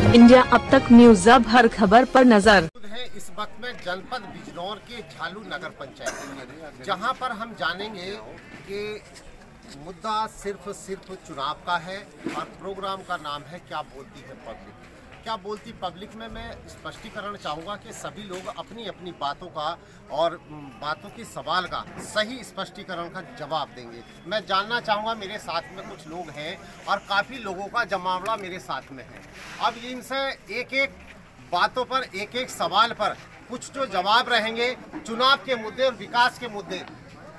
India अब तक news अब हर खबर पर नजर है। इस वक्त में जनपद बिजनौर के झालू नगर पंचायत जहां पर हम जानेंगे कि मुद्दा सिर्फ चुनाव का है और प्रोग्राम का नाम है क्या बोलती है पब्लिक। क्या बोलती पब्लिक में मैं स्पष्टीकरण चाहूँगा कि सभी लोग अपनी अपनी बातों का और बातों के सवाल का सही स्पष्टीकरण का जवाब देंगे। मैं जानना चाहूँगा, मेरे साथ में कुछ लोग हैं और काफ़ी लोगों का जमावड़ा मेरे साथ में है। अब इनसे एक एक बातों पर, एक एक सवाल पर कुछ जो जवाब रहेंगे, चुनाव के मुद्दे और विकास के मुद्दे।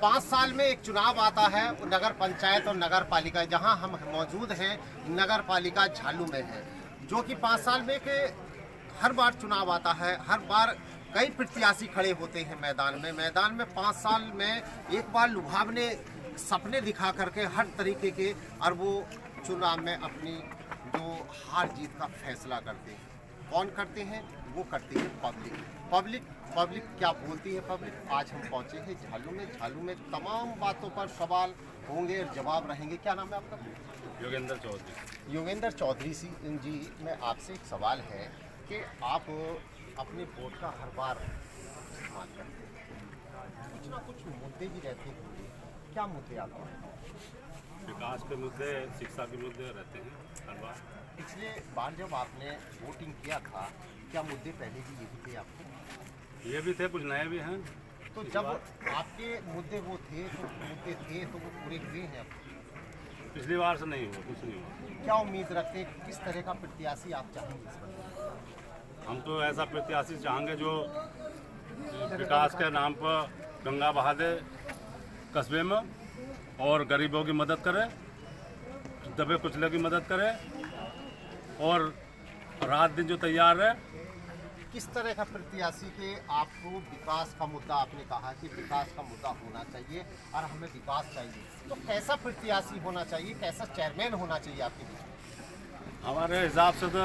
5 साल में एक चुनाव आता है, नगर पंचायत और नगर पालिका, जहाँ हम मौजूद हैं नगर पालिका झालू में है, जो कि 5 साल में के हर बार चुनाव आता है। हर बार कई प्रत्याशी खड़े होते हैं मैदान में 5 साल में एक बार लुभावने सपने दिखा करके हर तरीके के, और वो चुनाव में अपनी जो हार जीत का फैसला करते हैं। कौन करते हैं? वो करती है पब्लिक क्या बोलती है पब्लिक। आज हम पहुंचे हैं झालू में तमाम बातों पर सवाल होंगे और जवाब रहेंगे। क्या नाम है आपका? योगेंद्र चौधरी जी, मैं आपसे एक सवाल है कि आप अपने वोट का हर बार इस्तेमाल करते हैं, कुछ ना कुछ मुद्दे भी रहते होंगे। क्या मुद्दे आते हैं? विकास के मुद्दे, शिक्षा के मुद्दे रहते हैं हर बार। पिछले बार जब आपने वोटिंग किया था, क्या मुद्दे पहले भी यही थे आपके? ये भी थे, कुछ नए भी हैं। तो जब आपके मुद्दे वो थे तो वो पूरे हुए हैं? पिछली बार से नहीं हुआ, कुछ नहीं हुआ। क्या उम्मीद रखते हैं, किस तरह का प्रत्याशी आप चाहेंगे इस बार? हम तो ऐसा प्रत्याशी चाहेंगे जो विकास के नाम पर गंगा बहा दे कस्बे में, और गरीबों की मदद करे, दबे कुचले की मदद करे, और रात दिन जो तैयार है। किस तरह का प्रत्याशी के आपको? विकास का मुद्दा आपने कहा कि विकास का मुद्दा होना चाहिए और हमें विकास चाहिए, तो कैसा प्रत्याशी होना चाहिए, कैसा चेयरमैन होना चाहिए आपके बीच? हमारे हिसाब से तो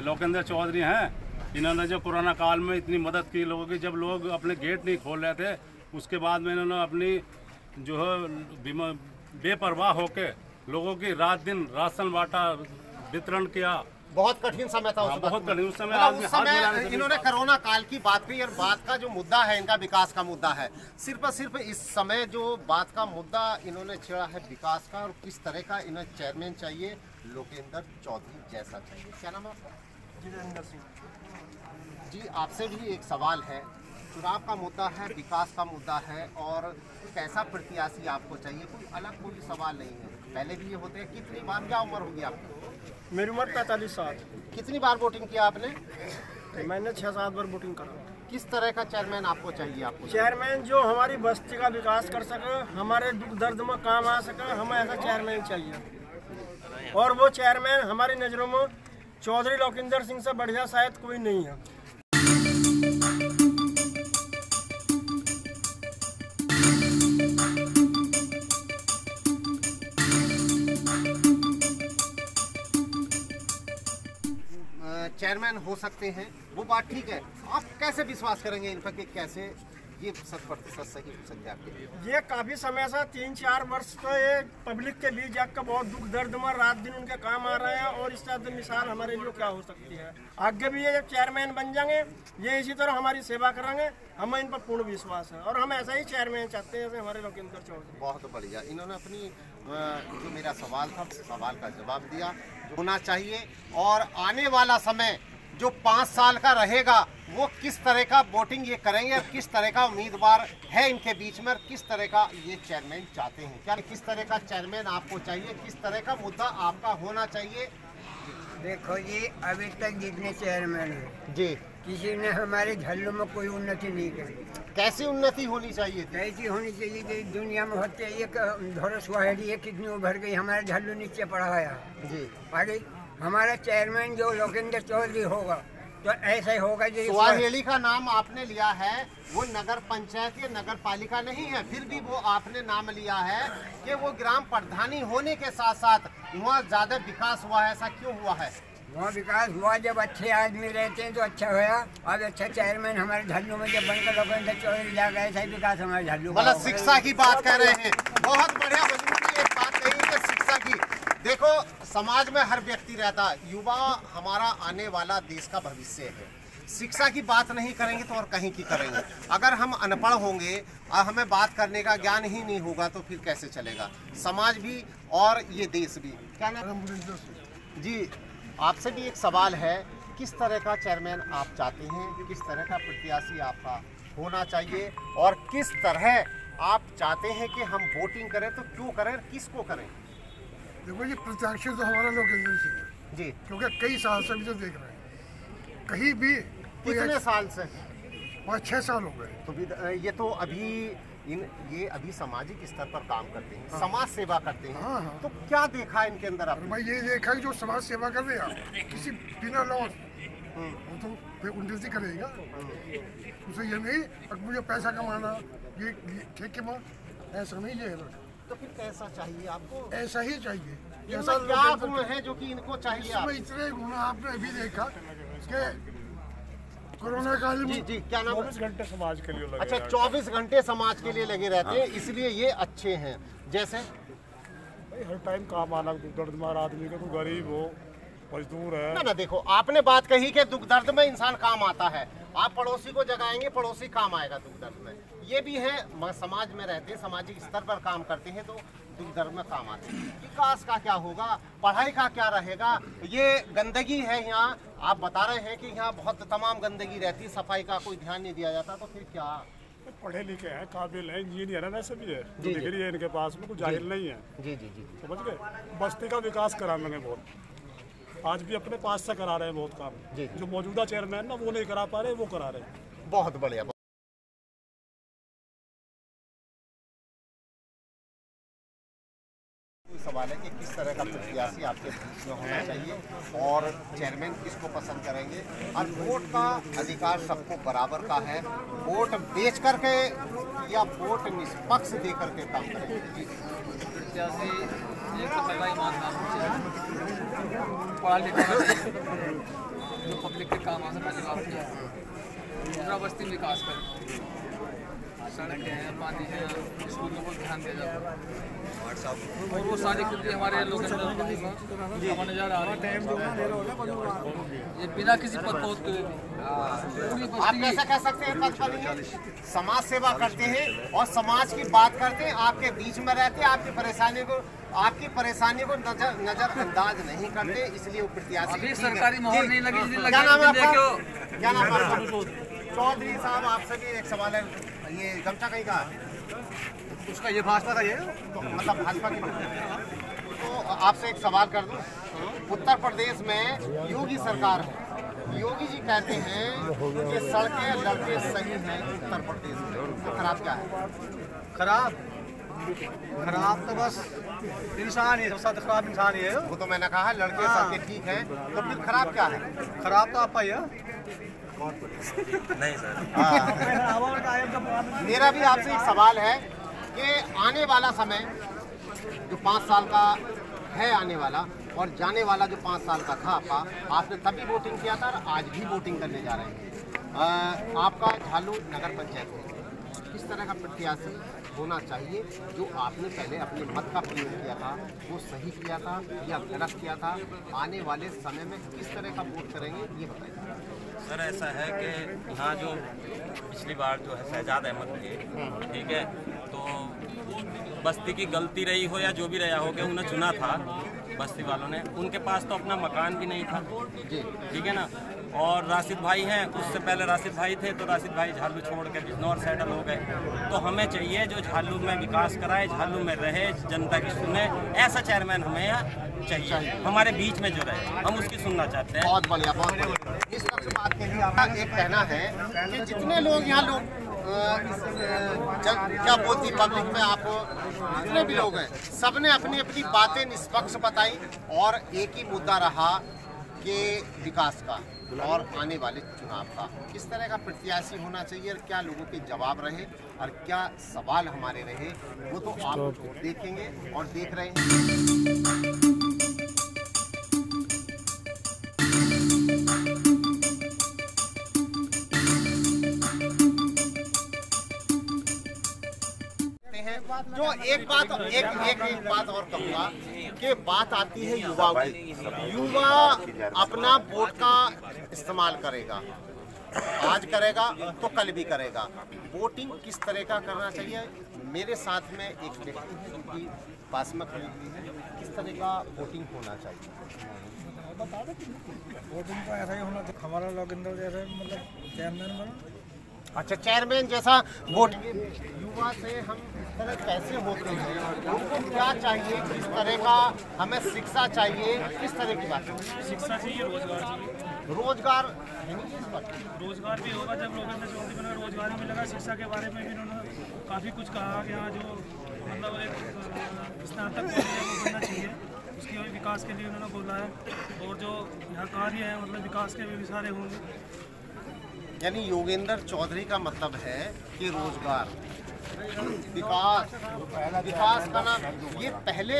योगेंद्र चौधरी हैं। इन्होंने जो कोरोना काल में इतनी मदद की लोगों की, जब लोग अपने गेट नहीं खोल रहे थे, उसके बाद में इन्होंने अपनी जो है बेपरवाह होकर लोगों की रात दिन राशन बांटा, वितरण किया। बहुत कठिन समय था बहुत कठिन उस समय। उस समय इन्होंने कोरोना काल की बात की, और बात का जो मुद्दा है इनका विकास का मुद्दा है। सिर्फ इस समय जो बात का मुद्दा इन्होंने छेड़ा है विकास का, और किस तरह का इन्हें चेयरमैन चाहिए, योगेंद्र चौधरी जैसा चाहिए। क्या नाम है आपका? जितेंद्र सिंह जी, आपसे भी एक सवाल है। चुनाव का मुद्दा है, विकास का मुद्दा है, और कैसा प्रत्याशी आपको चाहिए? कोई अलग कोई सवाल नहीं है, पहले भी ये होते हैं। कितनी बार, क्या उम्र होगी आपकी? मेरी उम्र 45 साल। कितनी बार वोटिंग किया आपने? मैंने 6-7 बार वोटिंग करा। किस तरह का चेयरमैन आपको चाहिए? आपको चेयरमैन जो हमारी बस्ती का विकास कर सके, हमारे दुख दर्द में काम आ सके, हमें ऐसा चेयरमैन चाहिए। और वो चेयरमैन हमारी नज़रों में चौधरी लोकेंद्र सिंह से बढ़िया शायद कोई नहीं है। चेयरमैन हो सकते हैं, वो बात ठीक है। आप कैसे विश्वास करेंगे इन पर कि कैसे ये 100% सही हो सकते हैं आपके लिए? ये काफ़ी समय से 3-4 वर्ष तो ये पब्लिक के बीच जाकर बहुत दुख दर्द में रात दिन उनके काम आ रहे हैं, और इस तरह से मिसाल हमारे लिए क्या हो सकती है। आगे भी ये जब चेयरमैन बन जाएंगे, ये इसी तरह हमारी सेवा करेंगे, हमें इन पर पूर्ण विश्वास है, और हम ऐसा ही चेयरमैन चाहते हैं जैसे हमारे योगेंद्र चौधरी। बहुत बढ़िया, इन्होंने अपनी जो मेरा सवाल था, सवाल का जवाब दिया। होना चाहिए, और आने वाला समय जो 5 साल का रहेगा, वो किस तरह का वोटिंग ये करेंगे, और किस तरह का उम्मीदवार है इनके बीच में, और किस तरह का ये चेयरमैन चाहते हैं। क्या किस तरह का चेयरमैन आपको चाहिए, किस तरह का मुद्दा आपका होना चाहिए? देखो जी, अभी तक जितने चेयरमैन है जी, किसी ने हमारे झल्लू में कोई उन्नति नहीं करी। कैसी उन्नति होनी चाहिए? कैसी होनी चाहिए कि दुनिया में होते एक धोरस वाहिड़ी है, कितनी उभर गई, हमारे झल्लू नीचे पड़ा है जी। आगे हमारा चेयरमैन जो योगेंद्र चौधरी होगा, तो ऐसा ही होगा जी। सुवाहेली का नाम आपने लिया है, वो नगर पंचायत या नगर पालिका नहीं है, फिर भी वो आपने नाम लिया है कि वो ग्राम प्रधानी होने के साथ साथ वहाँ ज्यादा विकास हुआ है। ऐसा क्यों हुआ है? वहाँ विकास हुआ, जब अच्छे आदमी रहते हैं तो अच्छा होया। अब अच्छा चेयरमैन हमारे झल्लू में जब बनकर योगेंद्र चौधरी जा गए, ऐसा विकास हमारे झल्लू। मतलब शिक्षा की बात कर रहे हैं, बहुत बढ़िया। मजबूती एक बात कही कि शिक्षा की देखो, समाज में हर व्यक्ति रहता है, युवा हमारा आने वाला देश का भविष्य है। शिक्षा की बात नहीं करेंगे तो और कहीं की करेंगे। अगर हम अनपढ़ होंगे और हमें बात करने का ज्ञान ही नहीं होगा तो फिर कैसे चलेगा समाज भी और ये देश भी। क्या नाम जी? आपसे भी एक सवाल है, किस तरह का चेयरमैन आप चाहते हैं, किस तरह का प्रत्याशी आपका होना चाहिए और किस तरह आप चाहते हैं कि हम वोटिंग करें तो क्यों करें, किसको करें? देखो जी, प्रत्याशी तो हमारा लोकेंद्र सिंह है जी, क्योंकि कई साल से भी तो देख रहे हैं, कहीं भी कितने साल से? 5-6 साल हो गए। तो ये तो ये अभी सामाजिक स्तर पर काम करते हैं, समाज सेवा करते हैं। हाँ, हाँ। तो क्या देखा इनके अंदर आपने? मैं ये देखा कि जो समाज सेवा कर रहे हैं किसी बिना लॉस वो तो फिर उन्नति करेगा। उसे ये नहीं अब मुझे पैसा कमाना, ये ठेके में ऐसा नहीं है। तो फिर कैसा चाहिए आपको? ऐसा ही चाहिए। इनमें क्या गुण है जो कि इनको चाहिए? इसमें इतने गुण आपने अभी देखा कि कोरोना काल में जी, क्या नाम? 24 घंटे समाज के लिए लगे। अच्छा, 24 घंटे समाज के लिए लगे रहते हैं, इसलिए ये अच्छे हैं। जैसे भाई हर टाइम काम आना, दुख दर्द में आदमी का, कोई गरीब हो, मजदूर है। ना देखो, आपने बात कही कि दुख दर्द में इंसान काम आता है। आप पड़ोसी को जगाएंगे, पड़ोसी काम आएगा दुख दर्द में। ये भी है, समाज में रहते हैं, सामाजिक स्तर पर काम करते हैं तो दुख दर्द में काम आते हैं। विकास का क्या होगा, पढ़ाई का क्या रहेगा? ये गंदगी है यहाँ, आप बता रहे हैं कि यहाँ बहुत तमाम गंदगी रहती है, सफाई का कोई ध्यान नहीं दिया जाता, तो फिर क्या? पढ़े लिखे हैं, काबिल हैं, इंजीनियर है, वैसे भी है, जी, डिग्री है इनके पास में, कुछ जाहिल नहीं है। जी जी जी, समझ गए? बस्ती का विकास करा मैंने बहुत, आज भी अपने पास से करा रहे हैं बहुत काम। जी। जो मौजूदा चेयरमैन ना वो नहीं करा पा रहे, वो करा रहे। बहुत बढ़िया। सवाल है कि किस तरह का प्रत्याशी आपके बीच में होना चाहिए और चेयरमैन किसको पसंद करेंगे। और वोट का अधिकार सबको बराबर का है, वोट बेच करके या वोट निष्पक्ष दे करके काम करेंगे। जी, प्रत्याशी एक तो पहला ईमानदार पढ़ा लिखा जो पब्लिक के काम आ सकता है, दूसरा बस्ती विकास करे, सड़कें हैं, पानी है, स्कूलों को ध्यान दिया जाता है और वो सारी कुछ हमारे लोग नजर आ रहे हैं। ये बिना किसी पद पहुँच के आप कैसा कह सकते हैं पद पर नहीं? समाज सेवा करते हैं और समाज की बात करते हैं, आपके बीच में रहते हैं, आपकी परेशानी को नजरअंदाज नहीं करते, इसलिए वो प्रत्याशी। अभी सरकारी मोहर नहीं लगी, क्या नाम है आपका? क्या नाम है? चौधरी साहब, आपसे भी एक सवाल है, ये गमछा कहीं का है? उसका ये भाजपा का ये तो मतलब भाजपा की। तो आपसे एक सवाल कर दूं, उत्तर प्रदेश में योगी सरकार है, योगी जी कहते हैं कि सड़कें लड़के सही हैं उत्तर प्रदेश में, तो खराब क्या है? खराब तो बस इंसान ही, सबसे खराब इंसान ही है। वो तो मैंने कहा लड़के सड़कें ठीक हैं, तो फिर खराब क्या है? खराब तो आपका ही है। नहीं सर। मेरा भी आपसे एक सवाल है कि आने वाला समय जो 5 साल का है आने वाला और जाने वाला जो 5 साल का था, आपने तभी वोटिंग किया था और आज भी वोटिंग करने जा रहे हैं। आपका झालू नगर पंचायत में किस तरह का प्रत्याशी होना चाहिए? जो आपने पहले अपने मत का प्रयोग किया था वो सही किया था या गलत किया था? आने वाले समय में किस तरह का वोट करेंगे ये बताइए। सर ऐसा है कि यहाँ जो पिछली बार जो है शहजाद अहमद थे, ठीक है, तो बस्ती की गलती रही हो या जो भी रहा हो कि उन्हें चुना था बस्ती वालों ने, उनके पास तो अपना मकान भी नहीं था, ठीक है ना। और राशिद भाई हैं, उससे पहले राशिद भाई थे, तो राशिद भाई झालू छोड़ के बिजनौर सेटल हो गए। तो हमें चाहिए जो झालू में विकास कराए, झालू में रहे, जनता की सुने, ऐसा चेयरमैन हमें यहाँ चाहिए, हमारे बीच में जो रहे, हम उसकी सुनना चाहते हैं। बहुत बढ़िया, बहुत बढ़िया। इस सबसे बात के लिए आपका एक कहना है कि जितने लोग यहाँ क्या बोलती पब्लिक में, आपको जितने भी लोग हैं सबने अपनी अपनी बातें निष्पक्ष बताई और एक ही मुद्दा रहा कि विकास का और आने वाले चुनाव का किस तरह का प्रत्याशी होना चाहिए और क्या लोगों के जवाब रहे और क्या सवाल हमारे रहे, वो तो आप देखेंगे और देख रहे हैं। जो एक बात और कहूँगा कि बात आती है युवाओं की। युवा अपना वोट का इस्तेमाल करेगा, आज करेगा तो कल भी करेगा। वोटिंग किस तरह का करना चाहिए? मेरे साथ में एक व्यक्ति है जो कि पास में खड़ी हुई है, किस तरह का वोटिंग होना चाहिए? वोटिंग तो ऐसा ही होना चाहिए, हमारा लोकेंद्र जैसे मतलब चेयरमैन बना। अच्छा, चेयरमैन जैसा वोट। युवा से हम इस तरह कैसे होते हैं, उनको क्या चाहिए, किस तरह का हमें शिक्षा चाहिए, किस तरह की बात है? शिक्षा चाहिए, रोजगार चाहिए। रोजगार रोजगार भी होगा जब लोकेंद्र चौधरी बना, रोजगार भी मिलेगा। शिक्षा के बारे में भी उन्होंने काफ़ी कुछ कहा कि यहाँ जो मतलब एक स्नातक वो करना चाहिए, उसके विकास के लिए उन्होंने बोला है। और जो यहाँ कार्य है मतलब विकास के भी सारे होंगे। यानी योगेंद्र चौधरी का मतलब है कि रोजगार, विकास का नाम। ये पहले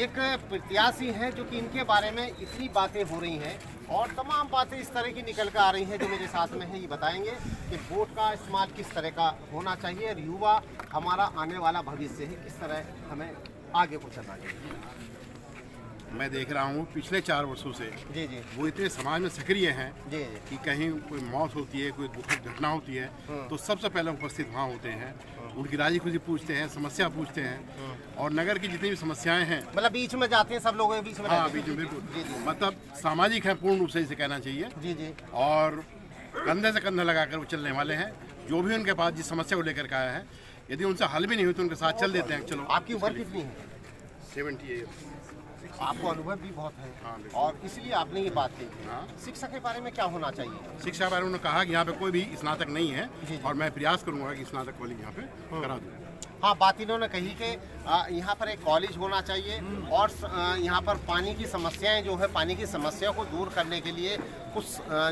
एक प्रत्याशी हैं जो कि इनके बारे में इतनी बातें हो रही हैं और तमाम बातें इस तरह की निकल कर आ रही हैं जो मेरे साथ में है। ये बताएंगे कि वोट का इस्तेमाल किस तरह का होना चाहिए और युवा हमारा आने वाला भविष्य है, किस तरह हमें आगे को चलना चाहिए। मैं देख रहा हूँ पिछले 4 वर्षों से जी जी वो इतने समाज में सक्रिय हैं जी कि कहीं कोई मौत होती है, कोई दुखद घटना होती है तो सबसे पहले उपस्थित वहाँ होते हैं, उनकी राजी खुशी पूछते हैं, समस्या पूछते हैं और नगर की जितनी भी समस्याएं हैं मतलब बीच में जाते हैं, सब लोगों के बीच में। हाँ, बीच में बिल्कुल, मतलब सामाजिक है, पूर्ण रूप से इसे कहना चाहिए। जी जी। और कंधे से कंधा लगाकर वो चलने वाले हैं। जो भी उनके पास जिस समस्या को लेकर के आया है, यदि उनसे हल भी नहीं हुई तो उनके साथ चल देते हैं। चलो। आपकी उम्र कितनी है? 78। आपको अनुभव भी बहुत है। हाँ, और इसलिए आपने ये बात कही। हाँ। शिक्षा के बारे में क्या होना चाहिए? शिक्षा के बारे में उन्होंने कहा कि यहाँ पे कोई भी स्नातक नहीं है और मैं प्रयास करूँगा कि स्नातक कॉलेज यहाँ पे करा दूँ। हाँ, बात इन्होंने कही कि यहाँ पर एक कॉलेज होना चाहिए और यहाँ पर पानी की समस्याएं जो है, पानी की समस्या को दूर करने के लिए कुछ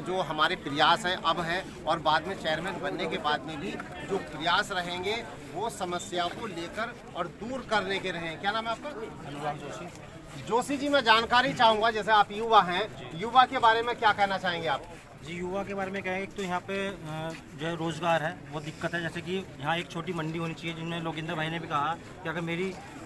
जो हमारे प्रयास हैं अब हैं और बाद में चेयरमैन बनने के बाद में भी जो प्रयास रहेंगे वो समस्या को लेकर और दूर करने के रहें। क्या नाम है आपका? अनुराग जोशी। जोशी जी, मैं जानकारी चाहूँगा, जैसे आप युवा हैं, युवा के बारे में क्या कहना चाहेंगे आप? जी, युवा के बारे में क्या है, एक तो यहाँ पे जो है रोज़गार है वो दिक्कत है। जैसे कि यहाँ एक छोटी मंडी होनी चाहिए, जिनमें लोकेंद्र भाई ने भी कहा कि अगर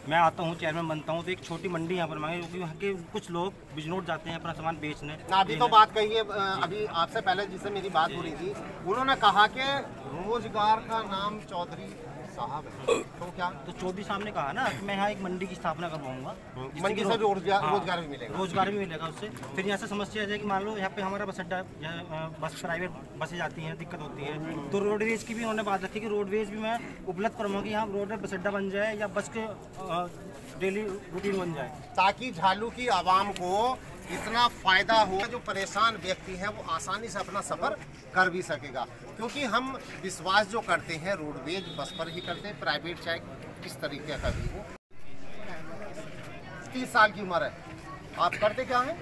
मैं आता हूँ चेयरमैन बनता हूँ तो एक छोटी मंडी यहाँ पर मांगे, क्योंकि यहाँ के कुछ लोग बिजनौर जाते हैं अपना सामान बेचने। अभी तो बात कही है, अभी आपसे पहले जिससे मेरी बात हो रही थी उन्होंने कहा कि रोजगार का नाम चौधरी साहब है, तो क्या? तो चौधरी साहब ने कहा ना कि मैं यहाँ एक मंडी की स्थापना करवाऊंगा, मंडी से रोजगार भी मिलेगा। रोजगार भी मिलेगा उससे। फिर यहाँ से समस्या है कि मान लो यहाँ पे हमारा बस अड्डा, बस प्राइवेट बसें जाती हैं, दिक्कत होती है, तो रोडवेज की भी उन्होंने बात रखी कि रोडवेज भी मैं उपलब्ध करूँगा कि यहाँ रोड बस अड्डा बन जाए या बस के डेली रूटीन बन जाए, ताकि झालू की आवाम को इतना फायदा हो, जो परेशान व्यक्ति है वो आसानी से अपना सफर कर भी सकेगा। क्योंकि हम विश्वास जो करते हैं रोडवेज बस पर ही करते हैं, प्राइवेट चाहे किस तरीके का भी हो। 30 साल की उम्र है, आप करते क्या हैं?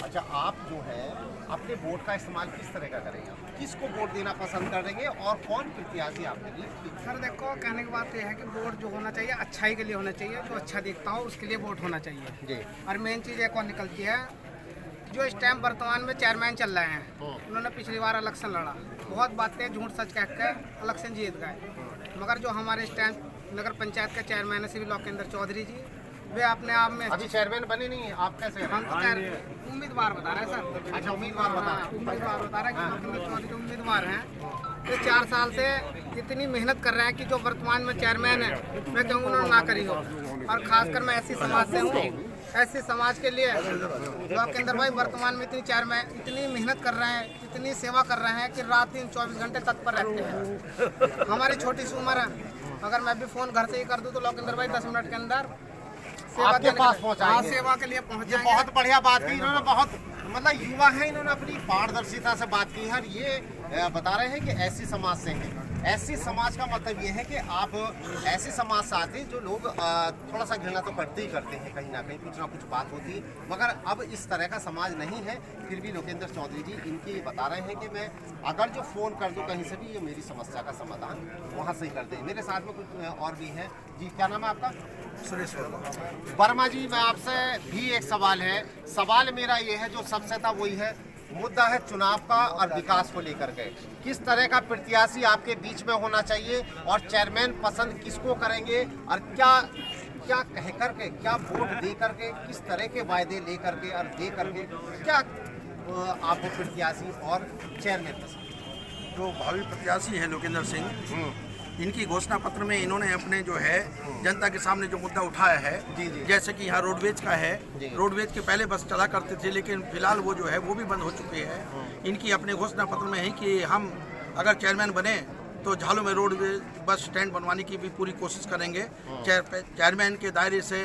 अच्छा, आप जो है अपने वोट का इस्तेमाल किस तरह का करेंगे? किसको वोट देना पसंद करेंगे और कौन प्रत्याशी आपके लिए? सर देखो, कहने की बात यह है कि वोट जो होना चाहिए अच्छाई के लिए होना चाहिए, जो अच्छा दिखता हो उसके लिए वोट होना चाहिए जी। और मेन चीज़ एक और निकलती है, जो इस टाइम वर्तमान में चेयरमैन चल रहे हैं, उन्होंने पिछली बार इलेक्शन लड़ा, बहुत बातें झूठ सच कह कर इलेक्शन जीत गए, मगर जो हमारे इस टाइम नगर पंचायत के चेयरमैन है श्री लोकेंद्र चौधरी जी, वे अपने आप में अभी चेयरमैन बने नहीं है, आप कैसे? हम तो उम्मीदवार बता रहे हैं सर। अच्छा, उम्मीदवार बता रहे हैं। उम्मीदवार बता रहे हैं कि लोकेंद्र चौधरी उम्मीदवार हैं। ये 4 साल से इतनी मेहनत कर रहे हैं कि जो वर्तमान में चेयरमैन है, मैं कहूँगा उन्होंने ना करी हो। और खासकर मैं ऐसी समाज से हूँ, ऐसे समाज के लिए लोकेंद्र भाई वर्तमान में इतनी मेहनत कर रहे हैं, इतनी सेवा कर रहे हैं कि रात दिन 24 घंटे तत्पर रहते हैं। हमारी छोटी सी उम्र है, अगर मैं भी फ़ोन घर से ही कर दूँ तो लोकेंद्र भाई 10 मिनट के अंदर आपके पास पहुंचाएंगे। सेवा के लिए पहुंच जाएंगे। बहुत बढ़िया बात की इन्होंने, बहुत मतलब युवा है, इन्होंने अपनी पारदर्शिता से बात की है। और ये बता रहे हैं कि ऐसी समाज से हैं। ऐसी समाज का मतलब ये है कि आप ऐसे समाज से आते हैं जो लोग थोड़ा सा घृणा तो करते ही करते हैं, कहीं ना कहीं कुछ ना कुछ बात होती है, मगर अब इस तरह का समाज नहीं है। फिर भी लोकेंद्र चौधरी जी इनकी बता रहे हैं कि मैं अगर जो फ़ोन कर दूं कहीं से भी, ये मेरी समस्या का समाधान वहाँ से ही कर दें। मेरे साथ में कुछ और भी हैं जी। क्या नाम है आपका? सुरेश वर्मा जी, मैं आपसे भी एक सवाल है। सवाल मेरा ये है, जो सबसे था वही है, मुद्दा है चुनाव का और विकास को लेकर के। किस तरह का प्रत्याशी आपके बीच में होना चाहिए और चेयरमैन पसंद किसको करेंगे और क्या क्या कह करके, क्या वोट दे करके, किस तरह के वायदे ले करके और दे करके क्या आपको प्रत्याशी और चेयरमैन पसंद? जो भावी प्रत्याशी हैं लोकेंद्र सिंह, इनकी घोषणा पत्र में इन्होंने अपने जो है जनता के सामने जो मुद्दा उठाया है, जैसे कि यहाँ रोडवेज का है, रोडवेज के पहले बस चला करते थे लेकिन फिलहाल वो जो है वो भी बंद हो चुके हैं। इनकी अपने घोषणा पत्र में है कि हम अगर चेयरमैन बने तो झालू में रोडवेज बस स्टैंड बनवाने की भी पूरी कोशिश करेंगे। चेयरमैन के दायरे से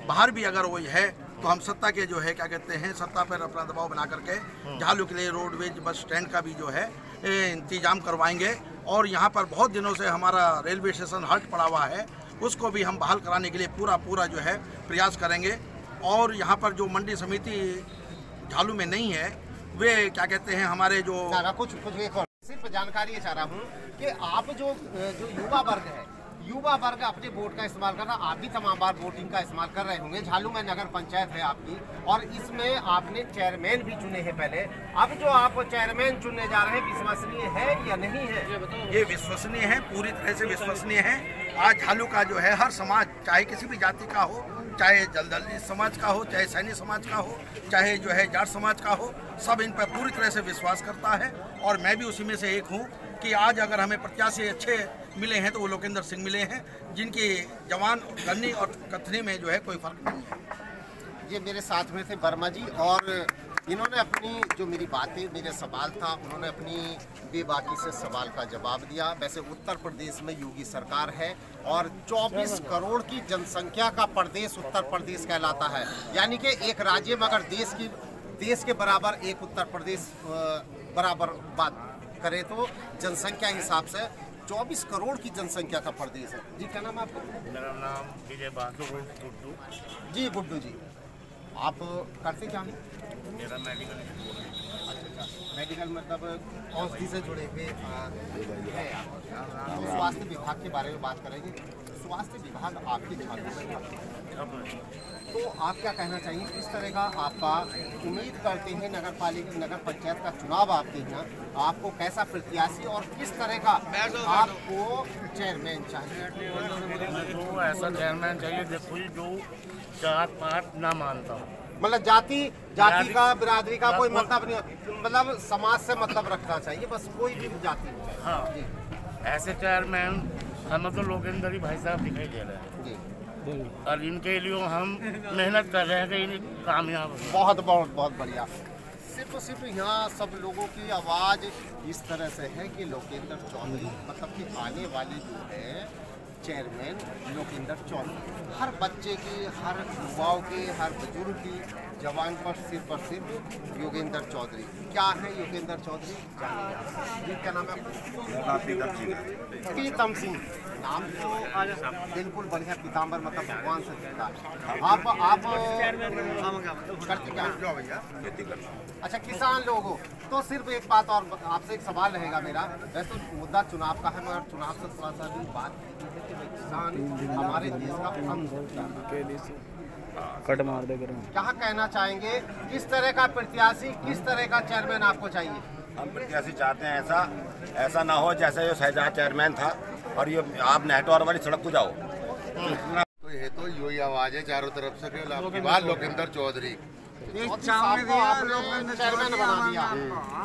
बाहर भी अगर वो है तो हम सत्ता के जो है क्या कहते हैं, सत्ता पर अपना दबाव बना करके झालू के लिए रोडवेज बस स्टैंड का भी जो है इंतजाम करवाएंगे। और यहाँ पर बहुत दिनों से हमारा रेलवे स्टेशन हल्ट पड़ा हुआ है, उसको भी हम बहाल कराने के लिए पूरा जो है प्रयास करेंगे। और यहाँ पर जो मंडी समिति झालू में नहीं है, वे क्या कहते हैं हमारे जो कुछ सिर्फ जानकारी ये चाह रहा हूँ कि आप जो युवा वर्ग है, युवा वर्ग अपने वोट का इस्तेमाल कर रहा, आप भी तमाम बार वोटिंग का इस्तेमाल कर रहे होंगे। झालू में नगर पंचायत है आपकी और इसमें आपने चेयरमैन भी चुने हैं पहले। अब जो आप चेयरमैन चुनने जा रहे हैं, विश्वसनीय है या नहीं है? ये विश्वसनीय है, पूरी तरह से विश्वसनीय है। आज झालू का जो है हर समाज, चाहे किसी भी जाति का हो, चाहे दलित समाज का हो, चाहे सैनी समाज का हो, चाहे जो है जाट समाज का हो, सब इन पर पूरी तरह से विश्वास करता है। और मैं भी उसी में से एक हूँ कि आज अगर हमें प्रत्याशी अच्छे मिले हैं तो वो लोकेंद्र सिंह मिले हैं, जिनकी जवान करनी और कथनी में जो है कोई फर्क नहीं है। ये मेरे साथ में थे वर्मा जी, और इन्होंने अपनी जो मेरी बातें, मेरे सवाल था, उन्होंने अपनी बेबाकी से सवाल का जवाब दिया। वैसे उत्तर प्रदेश में योगी सरकार है और 24 करोड़ की जनसंख्या का प्रदेश उत्तर प्रदेश कहलाता है। यानी कि एक राज्य में अगर देश के बराबर एक उत्तर प्रदेश बराबर बात करें तो जनसंख्या हिसाब से 24 करोड़ की जनसंख्या का प्रदेश है। जी क्या नाम है आपका? मेरा नाम विजय बहादुर गुड्डू। जी गुड्डू जी, आप करते क्या हैं? मेरा मेडिकल। अच्छा, मेडिकल मतलब औषधि से जुड़े हुए हैं आप। तो स्वास्थ्य विभाग के बारे में बात करेंगे। स्वास्थ्य विभाग आपके झालू में है, तो आप क्या कहना चाहिए, किस तरह का आपका उम्मीद करते हैं नगर पंचायत का चुनाव आपके यहाँ, आपको कैसा प्रत्याशी और किस तरह का आपको चेयरमैन चाहिए? तो ऐसा चेयरमैन चाहिए देखो जो जात पात ना मानता हो, मतलब जाति का, बिरादरी का कोई मतलब नहीं, मतलब समाज से मतलब रखना चाहिए, बस कोई भी जाति। हाँ, ऐसे चेयरमैन हमें तो लोकेंद्र ही भाई साहब दिखाई दे रहे हैं जी, और इनके लिए हम मेहनत कर रहे हैं कि इन कामयाब हो। बहुत बढ़िया। सिर्फ यहाँ सब लोगों की आवाज़ इस तरह से है कि लोकेंद्र चौधरी, मतलब कि आने वाले जो है चेयरमैन लोकेंद्र चौधरी, हर बच्चे की, हर युवाओं की, हर बुजुर्ग की जवान पर सिर्फ योगेंद्र चौधरी। क्या है योगेंद्र चौधरी? जी क्या नाम है आपका? प्रीतम सिंह। नाम तो बिल्कुल बढ़िया, पीताम्बर मतलब भगवान से दिखता है। आप करते क्या भैया? खेती करना। अच्छा, किसान लोग हो तो सिर्फ एक बात और आपसे एक सवाल रहेगा मेरा। वैसे तो मुद्दा चुनाव का है, मगर चुनाव से थोड़ा सा भी बात की है कि किसान हमारे देश का अंग कट मार दे। क्या कहना चाहेंगे, किस तरह का प्रत्याशी, किस तरह का चेयरमैन आपको चाहिए? हम प्रत्याशी चाहते हैं ऐसा ना हो जैसे जो शहजाद चेयरमैन था और ये आप नेटवर्क वाली सड़क को जाओ। तो ये तो यही आवाज है चारों तरफ से, लोकेंद्र चौधरी चेयरमैन बना दिया,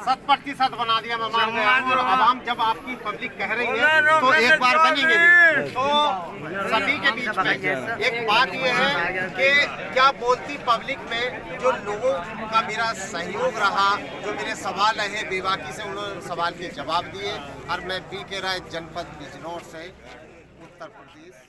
100% बना दिया। मैं मान गया। और अब हम जब आपकी पब्लिक कह रही है तो एक बार बनेंगे भी। तो सभी के बीच में एक बात ये है कि क्या बोलती पब्लिक में जो लोगों का मेरा सहयोग रहा, जो मेरे सवाल रहे बेबाकी से उन्होंने सवाल के जवाब दिए। और मैं BK राय, जनपद बिजनौर से, उत्तर प्रदेश।